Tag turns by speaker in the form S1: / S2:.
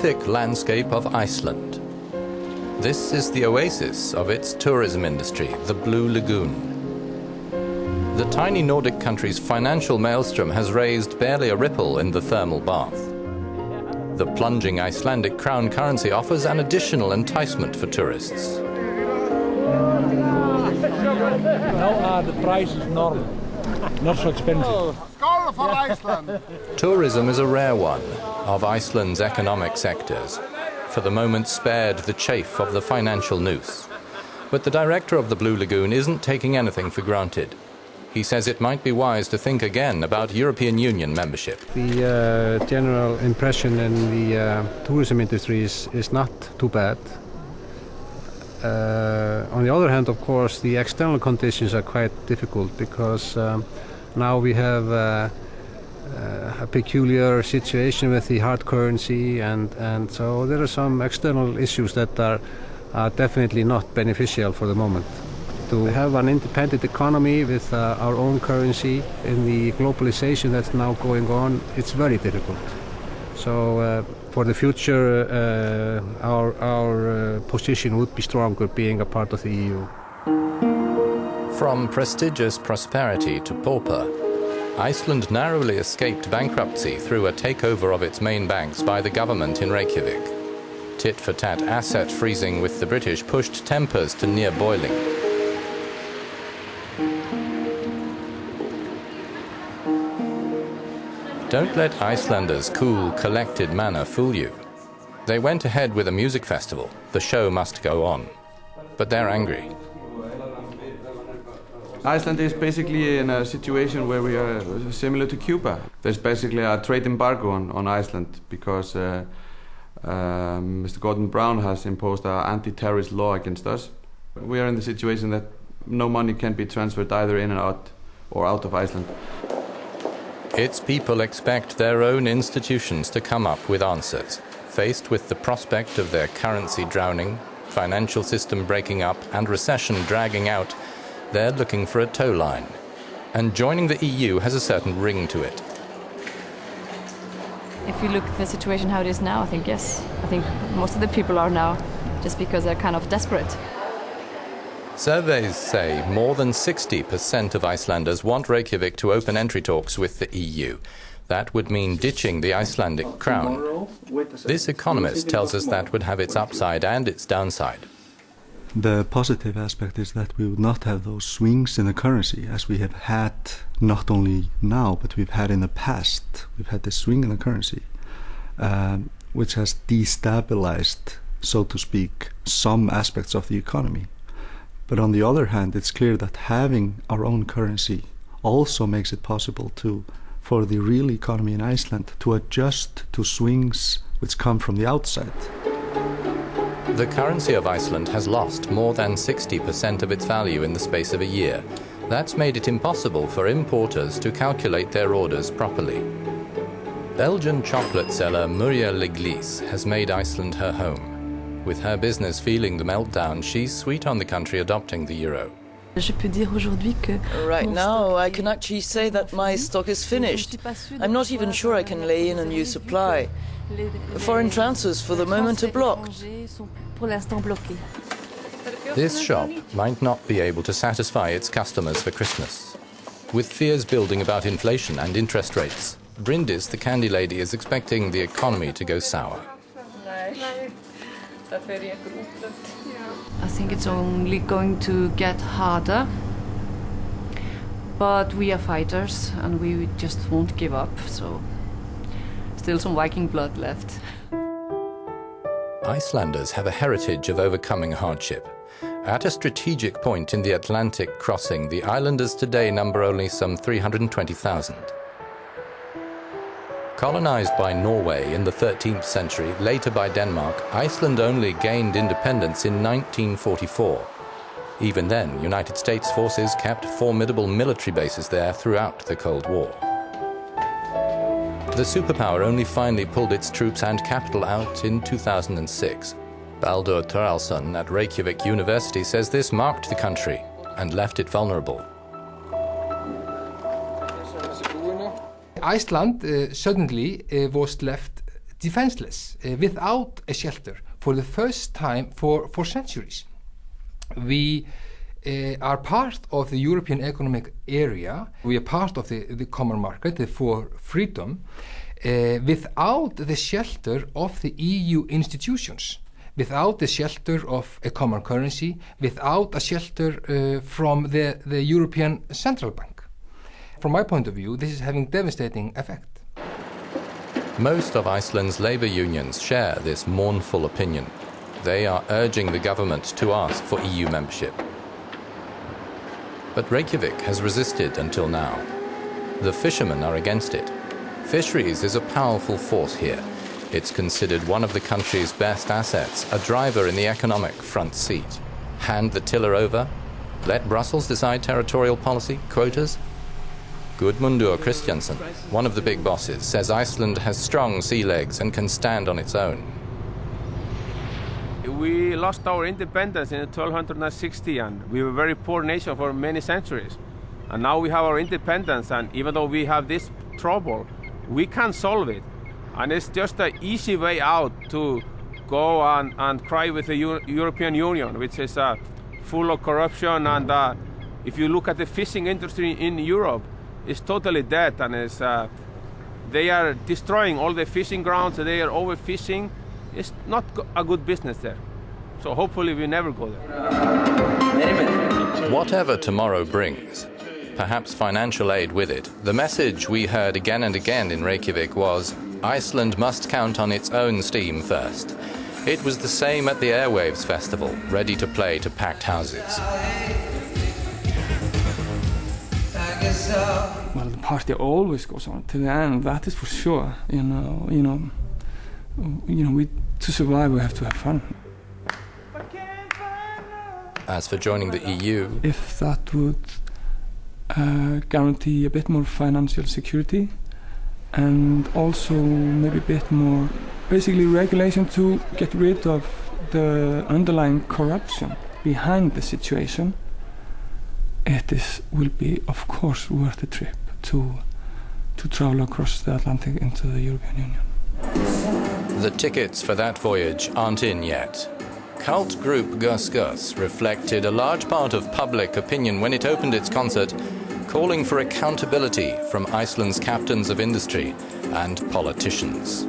S1: mythic landscape of Iceland. This is the oasis of its tourism industry, the Blue Lagoon. The tiny Nordic country's financial maelstrom has raised barely a ripple in the thermal bath. The plunging Icelandic crown currency offers an additional enticement for tourists.
S2: Now the price is normal, not so expensive.
S1: Tourism is a rare one of Iceland's economic sectors, for the moment spared the chafe of the financial noose. But the director of the Blue Lagoon isn't taking anything for granted. He says it might be wise to think again about European Union membership.
S3: The general impression in the tourism industry is not too bad. On the other hand, of course, the external conditions are quite difficult because now we have a peculiar situation with the hard currency, and so there are some external issues that are definitely not beneficial for the moment. To have an independent economy with our own currency in the globalization that's now going on, it's very difficult. So for the future, our position would be stronger being a part of the EU.
S1: From prestigious prosperity to pauper, Iceland narrowly escaped bankruptcy through a takeover of its main banks by the government in Reykjavik. Tit-for-tat asset freezing with the British pushed tempers to near boiling. Don't let Icelanders' cool, collected manner fool you. They went ahead with a music festival. The show must go on. But they're angry.
S4: Iceland is basically in a situation where we are similar to Cuba. There's basically a trade embargo on Iceland because Mr. Gordon Brown has imposed an anti-terrorist law against us. We are in the situation that no money can be transferred either in and out or out of Iceland.
S1: Its people expect their own institutions to come up with answers. Faced with the prospect of their currency drowning, financial system breaking up and recession dragging out, they're looking for a tow line. And joining the EU has a certain ring to it.
S5: If you look at the situation how it is now, I think yes. I think most of the people are now just because they're kind of desperate.
S1: Surveys say more than 60% of Icelanders want Reykjavik to open entry talks with the EU. That would mean ditching the Icelandic crown. This economist tells us that would have its upside and its downside.
S6: The positive aspect is that we would not have those swings in the currency as we have had not only now, but we've had in the past. We've had this swing in the currency, which has destabilized, so to speak, some aspects of the economy. But on the other hand, it's clear that having our own currency also makes it possible for the real economy in Iceland to adjust to swings which come from the outside.
S1: The currency of Iceland has lost more than 60% of its value in the space of a year. That's made it impossible for importers to calculate their orders properly. Belgian chocolate seller Muriel Leglis has made Iceland her home. With her business feeling the meltdown, she's sweet on the country adopting the euro.
S7: Right now, I can actually say that my stock is finished. I'm not even sure I can lay in a new supply. Foreign transfers for the moment are blocked.
S1: This shop might not be able to satisfy its customers for Christmas. With fears building about inflation and interest rates, Bryndis, the candy lady, is expecting the economy to go sour.
S5: I think it's only going to get harder. But we are fighters and we just won't give up, so still some Viking blood left.
S1: Icelanders have a heritage of overcoming hardship. At a strategic point in the Atlantic crossing, the islanders today number only some 320,000. Colonized by Norway in the 13th century, later by Denmark, Iceland only gained independence in 1944. Even then, United States forces kept formidable military bases there throughout the Cold War. The superpower only finally pulled its troops and capital out in 2006. Baldur Thoraldsson at Reykjavik University says this marked the country and left it vulnerable.
S8: Iceland suddenly was left defenseless, without a shelter for the first time for centuries. We are part of the European Economic Area. We are part of the common market for freedom without the shelter of the EU institutions, without the shelter of a common currency, without a shelter from the European Central Bank. From my point of view, this is having devastating effect.
S1: Most of Iceland's labour unions share this mournful opinion. They are urging the government to ask for EU membership. But Reykjavik has resisted until now. The fishermen are against it. Fisheries is a powerful force here. It's considered one of the country's best assets, a driver in the economic front seat. Hand the tiller over? Let Brussels decide territorial policy, quotas? Gudmundur Kristjansson, one of the big bosses, says Iceland has strong sea legs and can stand on its own.
S9: We lost our independence in 1260 and we were a very poor nation for many centuries. And now we have our independence, and even though we have this trouble, we can solve it. And it's just an easy way out to go and cry with the European Union, which is full of corruption. And if you look at the fishing industry in Europe, it's totally dead, and they are destroying all the fishing grounds. They are overfishing. It's not a good business there. So hopefully we never go there.
S1: Whatever tomorrow brings, perhaps financial aid with it, the message we heard again and again in Reykjavik was Iceland must count on its own steam first. It was the same at the Airwaves Festival, ready to play to packed houses.
S10: Well, the party always goes on to the end. That is for sure. To survive, we have to have fun.
S1: As for joining the EU,
S10: if that would guarantee a bit more financial security, and also maybe a bit more, basically regulation to get rid of the underlying corruption behind the situation, will be, of course, worth the trip to travel across the Atlantic into the European Union.
S1: The tickets for that voyage aren't in yet. Cult group Gus Gus reflected a large part of public opinion when it opened its concert, calling for accountability from Iceland's captains of industry and politicians.